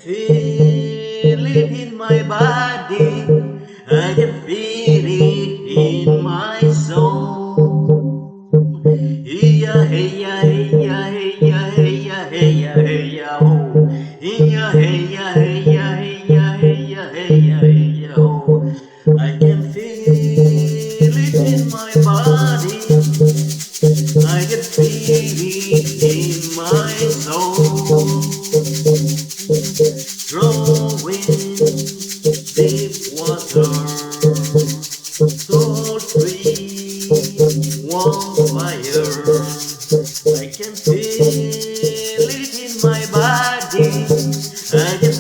feel it in my body. I can feel it in my soul. Heya, heya, heya, heya, heya, heya, heya, oh. Heya, heya, heya, heya, heya, heya, heya, oh. I can feel it in my body. I can feel it in my soul. Drawing deep water, soul free, warm fire. I can feel it in my body. I can